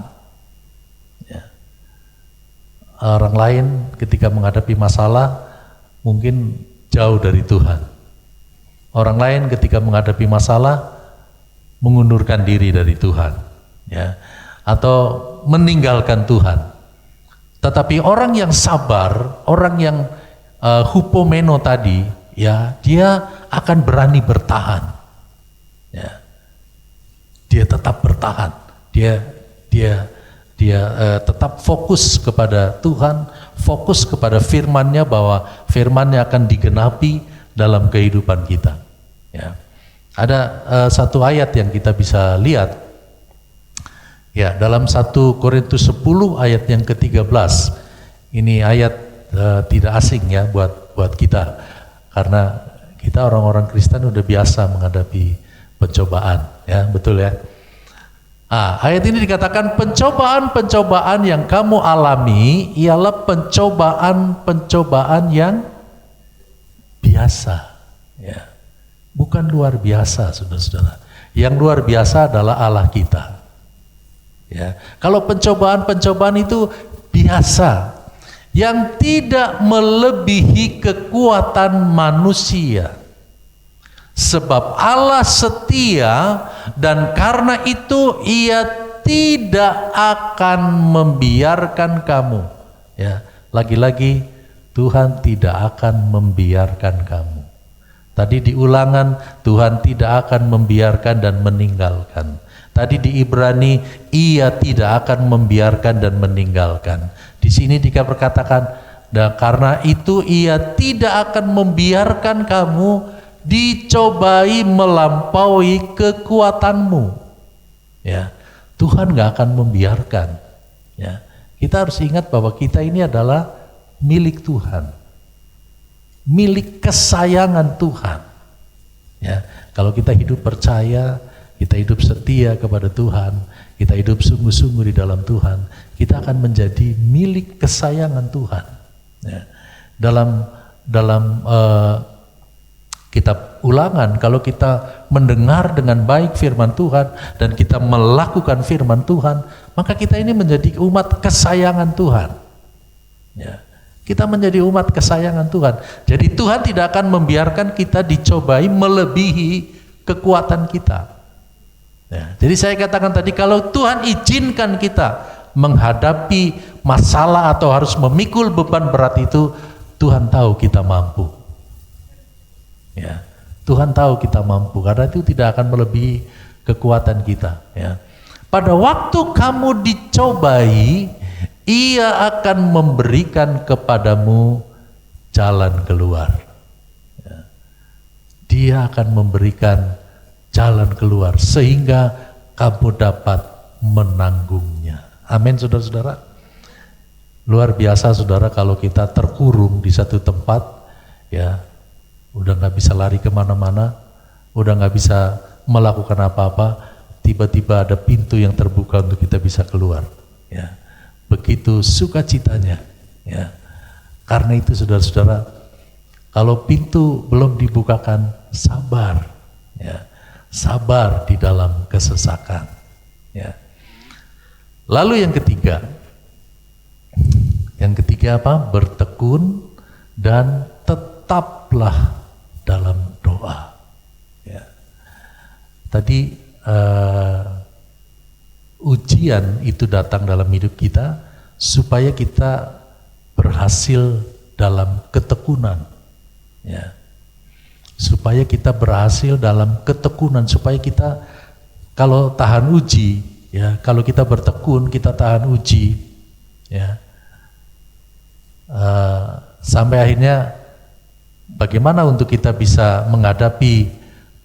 Ya. Orang lain ketika menghadapi masalah mungkin jauh dari Tuhan. Orang lain ketika menghadapi masalah mengundurkan diri dari Tuhan, ya, atau meninggalkan Tuhan. Tetapi orang yang sabar, orang yang hupomeno tadi, ya, dia akan berani bertahan. Ya. Dia tetap bertahan. Dia tetap fokus kepada Tuhan, fokus kepada firman-Nya, bahwa firman-Nya akan digenapi dalam kehidupan kita. Ya. Ada satu ayat yang kita bisa lihat, ya, dalam 1 Korintus 10 ayat yang ke-13. Ini ayat tidak asing ya buat kita, karena kita orang-orang Kristen udah biasa menghadapi pencobaan, ya, betul ya. Ayat ini dikatakan pencobaan-pencobaan yang kamu alami ialah pencobaan-pencobaan yang biasa, ya, bukan luar biasa, saudara-saudara. Yang luar biasa adalah Allah kita. Ya, kalau pencobaan-pencobaan itu biasa, yang tidak melebihi kekuatan manusia. Sebab Allah setia dan karena itu Ia tidak akan membiarkan kamu. Ya, lagi-lagi Tuhan tidak akan membiarkan kamu. Tadi di Ulangan, Tuhan tidak akan membiarkan dan meninggalkan. Tadi di Ibrani, Ia tidak akan membiarkan dan meninggalkan. Di sini dikatakan, dan karena itu Ia tidak akan membiarkan kamu dicobai melampaui kekuatanmu. Ya, Tuhan nggak akan membiarkan. Ya, kita harus ingat bahwa kita ini adalah milik Tuhan, milik kesayangan Tuhan. Ya, kalau kita hidup percaya, kita hidup setia kepada Tuhan, kita hidup sungguh-sungguh di dalam Tuhan, kita akan menjadi milik kesayangan Tuhan. Ya. Dalam kitab Ulangan, kalau kita mendengar dengan baik firman Tuhan dan kita melakukan firman Tuhan, maka kita ini menjadi umat kesayangan Tuhan. Ya. Kita menjadi umat kesayangan Tuhan. Jadi Tuhan tidak akan membiarkan kita dicobai melebihi kekuatan kita. Ya, jadi saya katakan tadi, kalau Tuhan izinkan kita menghadapi masalah atau harus memikul beban berat itu, Tuhan tahu kita mampu. Ya, Tuhan tahu kita mampu, karena itu tidak akan melebihi kekuatan kita. Ya. Pada waktu kamu dicobai, Ia akan memberikan kepadamu jalan keluar. Ya. Dia akan memberikan jalan keluar sehingga kamu dapat menanggungnya. Amin, saudara-saudara. Luar biasa, saudara, kalau kita terkurung di satu tempat, ya, udah nggak bisa lari kemana-mana, udah nggak bisa melakukan apa-apa, tiba-tiba ada pintu yang terbuka untuk kita bisa keluar. Ya, begitu sukacitanya. Ya, karena itu, saudara-saudara, kalau pintu belum dibukakan, sabar. Ya, sabar di dalam kesesakan. Ya. Lalu yang ketiga apa? Bertekun dan tetaplah dalam doa. Ya. Tadi ujian itu datang dalam hidup kita supaya kita berhasil dalam ketekunan. Ya. Supaya kita berhasil dalam ketekunan, supaya kita kalau tahan uji, ya, kalau kita bertekun, kita tahan uji, ya, sampai akhirnya bagaimana untuk kita bisa menghadapi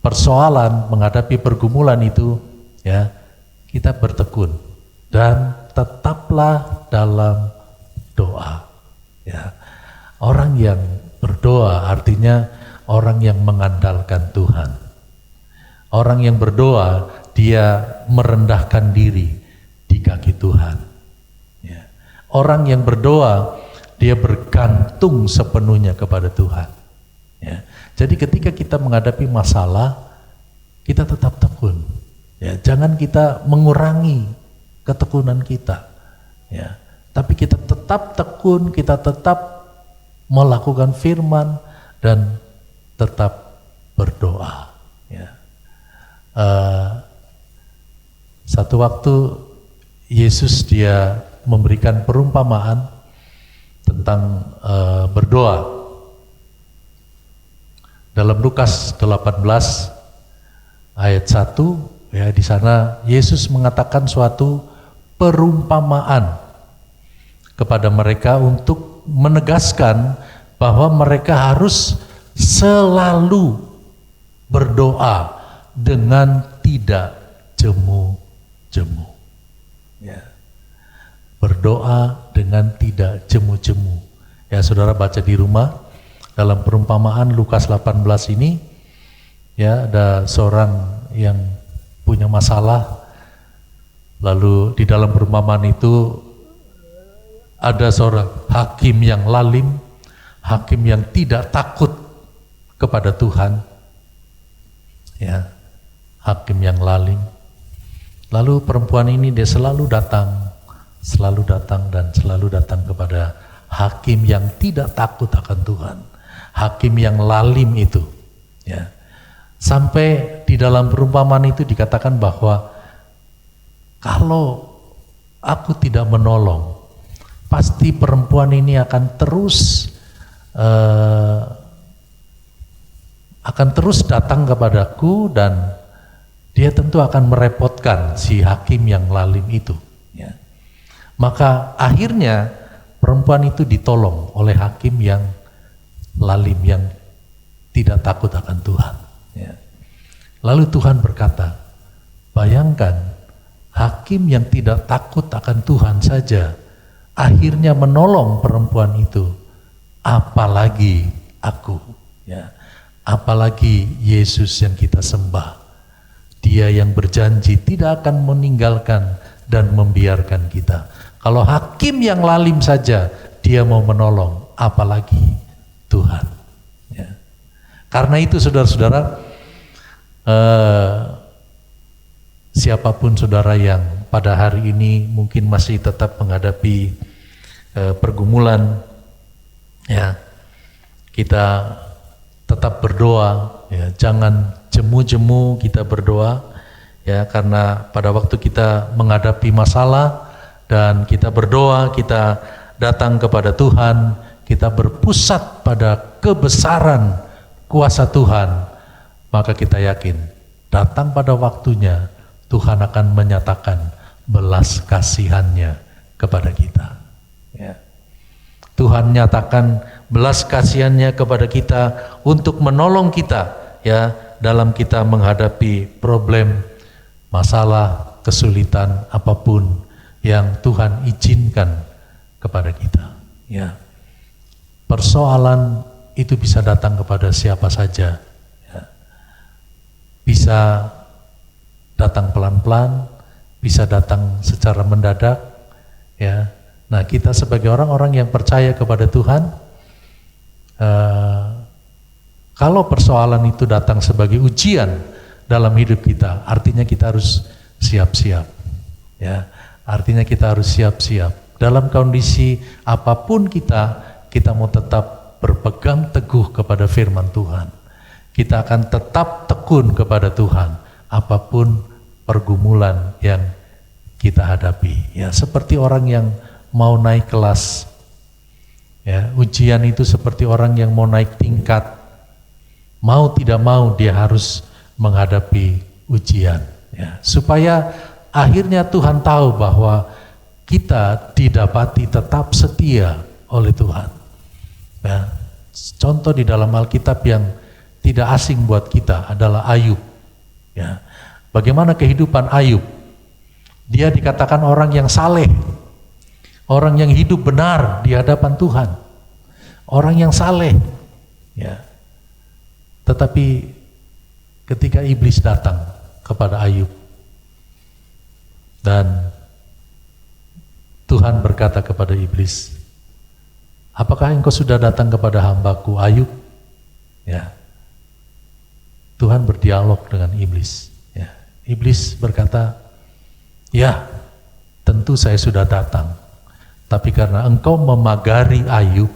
persoalan, menghadapi pergumulan itu, ya, kita bertekun dan tetaplah dalam doa. Ya. Orang yang berdoa artinya orang yang mengandalkan Tuhan. Orang yang berdoa, dia merendahkan diri di kaki Tuhan. Ya. Orang yang berdoa, dia bergantung sepenuhnya kepada Tuhan. Ya. Jadi ketika kita menghadapi masalah, kita tetap tekun. Ya, jangan kita mengurangi ketekunan kita. Ya, tapi kita tetap tekun, kita tetap melakukan firman dan tetap berdoa. Ya. Satu waktu Yesus dia memberikan perumpamaan tentang berdoa. Dalam Lukas 18 ayat 1, ya, di sana Yesus mengatakan suatu perumpamaan kepada mereka untuk menegaskan bahwa mereka harus selalu berdoa dengan tidak jemu-jemu. Ya. Berdoa dengan tidak jemu-jemu. Ya, saudara baca di rumah. Dalam perumpamaan Lukas 18 ini, ya, ada seorang yang punya masalah, lalu di dalam perumpamaan itu ada seorang hakim yang lalim, hakim yang tidak takut kepada Tuhan, ya, hakim yang lalim. Lalu perempuan ini dia selalu datang dan selalu datang kepada hakim yang tidak takut akan Tuhan. Hakim yang lalim itu, ya. Sampai di dalam perumpamaan itu dikatakan bahwa kalau aku tidak menolong, pasti perempuan ini akan terus datang kepadaku dan dia tentu akan merepotkan si hakim yang lalim itu. Ya. Maka akhirnya perempuan itu ditolong oleh hakim yang lalim, yang tidak takut akan Tuhan. Ya. Lalu Tuhan berkata, bayangkan hakim yang tidak takut akan Tuhan saja akhirnya menolong perempuan itu, apalagi aku. Ya. Apalagi Yesus yang kita sembah. Dia yang berjanji tidak akan meninggalkan dan membiarkan kita. Kalau hakim yang lalim saja dia mau menolong, apalagi Tuhan. Ya. Karena itu saudara-saudara, siapapun saudara yang pada hari ini mungkin masih tetap menghadapi pergumulan, ya, kita tetap berdoa, ya, jangan jemu-jemu kita berdoa, ya, karena pada waktu kita menghadapi masalah dan kita berdoa, kita datang kepada Tuhan, kita berpusat pada kebesaran kuasa Tuhan, maka kita yakin datang pada waktunya Tuhan akan menyatakan belas kasihannya kepada kita. Ya. Tuhan nyatakan belas kasihannya kepada kita untuk menolong kita, ya, dalam kita menghadapi problem, masalah, kesulitan apapun yang Tuhan izinkan kepada kita. Ya. Persoalan itu bisa datang kepada siapa saja, ya. Bisa datang pelan-pelan, bisa datang secara mendadak, ya. Nah, kita sebagai orang-orang yang percaya kepada Tuhan, kalau persoalan itu datang sebagai ujian dalam hidup kita, artinya kita harus siap-siap, ya. Artinya kita harus siap-siap dalam kondisi apapun kita mau tetap berpegang teguh kepada firman Tuhan. Kita akan tetap tekun kepada Tuhan apapun pergumulan yang kita hadapi. Ya, seperti orang yang mau naik kelas. Ya, ujian itu seperti orang yang mau naik tingkat. Mau tidak mau dia harus menghadapi ujian. Ya, supaya akhirnya Tuhan tahu bahwa kita didapati tetap setia oleh Tuhan. Ya, contoh di dalam Alkitab yang tidak asing buat kita adalah Ayub. Ya, bagaimana kehidupan Ayub? Dia dikatakan orang yang saleh, orang yang hidup benar di hadapan Tuhan, orang yang saleh. Ya, tetapi ketika iblis datang kepada Ayub dan Tuhan berkata kepada iblis, apakah engkau sudah datang kepada hambaku Ayub? Ya. Tuhan berdialog dengan iblis. Ya. Iblis berkata, ya tentu saya sudah datang, tapi karena engkau memagari Ayub,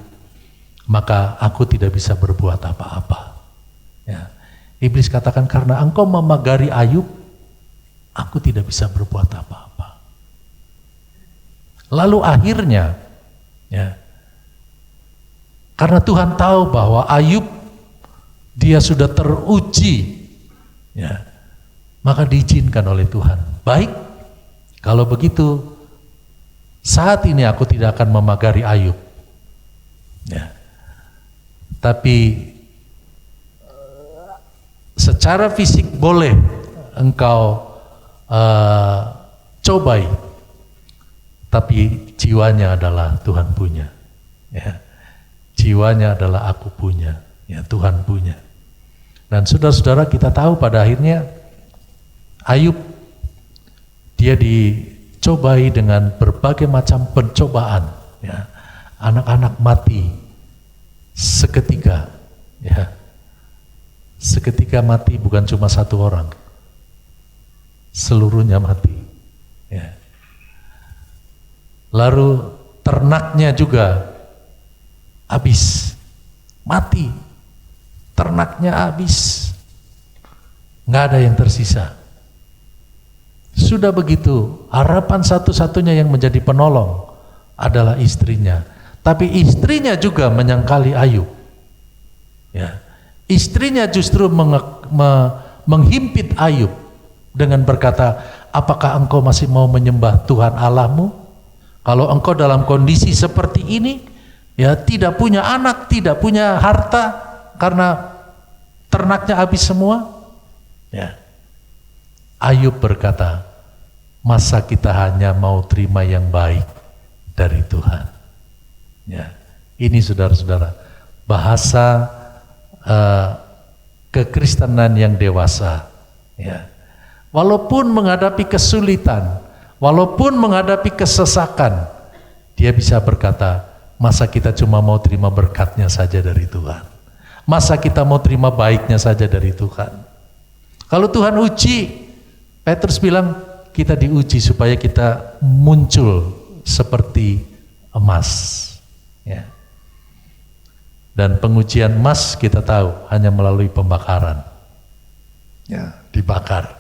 maka aku tidak bisa berbuat apa-apa. Ya. Iblis katakan, karena engkau memagari Ayub, aku tidak bisa berbuat apa-apa. Lalu akhirnya, ya, karena Tuhan tahu bahwa Ayub dia sudah teruji, ya, maka diizinkan oleh Tuhan. Baik, kalau begitu saat ini aku tidak akan memagari Ayub, ya. Tapi secara fisik boleh engkau cobai, tapi jiwanya adalah Tuhan punya. Ya. Jiwanya adalah aku punya, ya, Tuhan punya. Dan saudara-saudara, kita tahu pada akhirnya Ayub dia dicobai dengan berbagai macam pencobaan. Ya. Anak-anak mati seketika. Ya. Seketika mati, bukan cuma satu orang, seluruhnya mati. Ya. Lalu ternaknya juga habis, mati, ternaknya habis, nggak ada yang tersisa. Sudah begitu, harapan satu-satunya yang menjadi penolong adalah istrinya. Tapi istrinya juga menyangkali Ayub. Ya. Istrinya justru menghimpit Ayub dengan berkata, apakah engkau masih mau menyembah Tuhan Allahmu? Kalau engkau dalam kondisi seperti ini, ya, tidak punya anak, tidak punya harta karena ternaknya habis semua, ya. Ayub berkata, masa kita hanya mau terima yang baik dari Tuhan? Ya. Ini saudara-saudara, bahasa kekristenan yang dewasa. Ya. Walaupun menghadapi kesulitan, walaupun menghadapi kesesakan, dia bisa berkata, masa kita cuma mau terima berkatnya saja dari Tuhan? Masa kita mau terima baiknya saja dari Tuhan? Kalau Tuhan uji, Petrus bilang, kita diuji supaya kita muncul seperti emas. Ya. Dan pengujian emas kita tahu hanya melalui pembakaran. Ya, dibakar.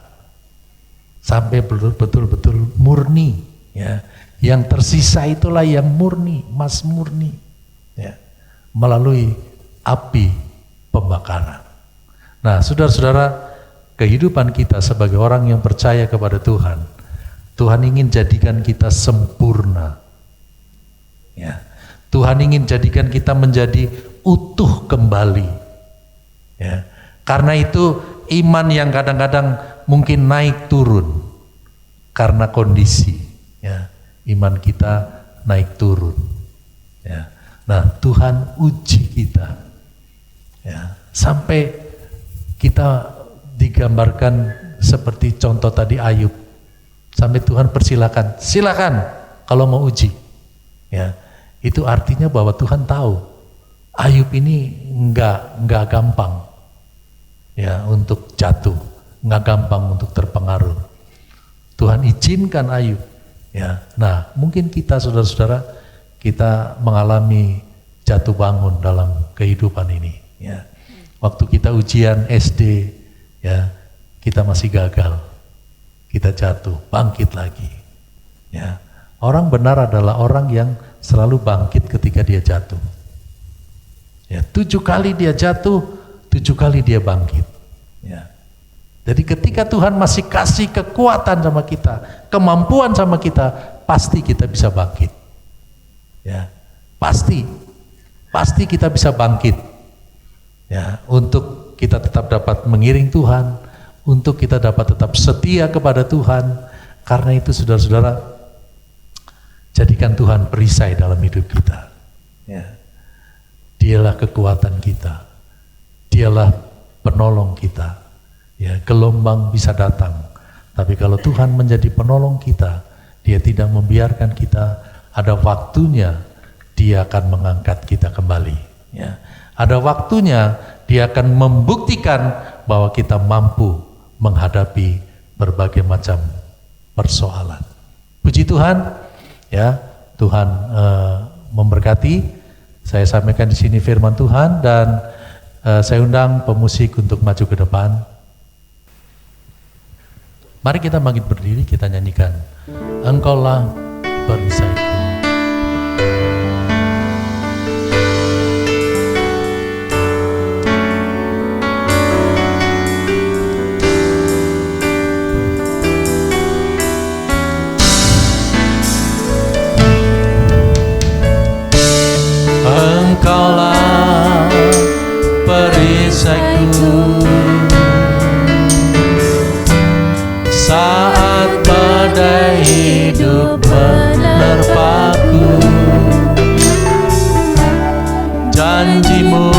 Sampai betul-betul murni. Ya. Yang tersisa itulah yang murni, emas murni. Ya. Melalui api pembakaran. Nah, saudara-saudara, kehidupan kita sebagai orang yang percaya kepada Tuhan, Tuhan ingin jadikan kita sempurna. Ya. Tuhan ingin jadikan kita menjadi utuh kembali. Ya. Karena itu iman yang kadang-kadang mungkin naik turun karena kondisi. Ya. Iman kita naik turun. Ya. Nah, Tuhan uji kita. Ya. Sampai kita digambarkan seperti contoh tadi Ayub. Sampai Tuhan persilakan, silakan kalau mau uji. Ya. Itu artinya bahwa Tuhan tahu Ayub ini enggak gampang, ya, untuk jatuh, enggak gampang untuk terpengaruh. Tuhan izinkan Ayub. Ya. Nah, mungkin kita saudara-saudara, kita mengalami jatuh bangun dalam kehidupan ini. Ya. Waktu kita ujian SD, ya, kita masih gagal, kita jatuh, bangkit lagi. Ya. Orang benar adalah orang yang selalu bangkit ketika dia jatuh. Ya, 7 kali dia jatuh, 7 kali dia bangkit. Ya. Jadi ketika Tuhan masih kasih kekuatan sama kita, kemampuan sama kita, pasti kita bisa bangkit. Ya, pasti kita bisa bangkit. Ya, untuk kita tetap dapat mengiring Tuhan, untuk kita dapat tetap setia kepada Tuhan. Karena itu saudara-saudara, jadikan Tuhan perisai dalam hidup kita. Ya. Dialah kekuatan kita, dialah penolong kita. Ya, gelombang bisa datang, tapi kalau Tuhan menjadi penolong kita, Dia tidak membiarkan kita. Ada waktunya Dia akan mengangkat kita kembali. Ya. Ada waktunya Dia akan membuktikan bahwa kita mampu menghadapi berbagai macam persoalan. Puji Tuhan, ya, Tuhan memberkati. Saya sampaikan di sini firman Tuhan dan saya undang pemusik untuk maju ke depan. Mari kita bangkit berdiri, kita nyanyikan Engkaulah perisaiku. Engkaulah perisaiku saat badai hidup menerpaku. Janjimu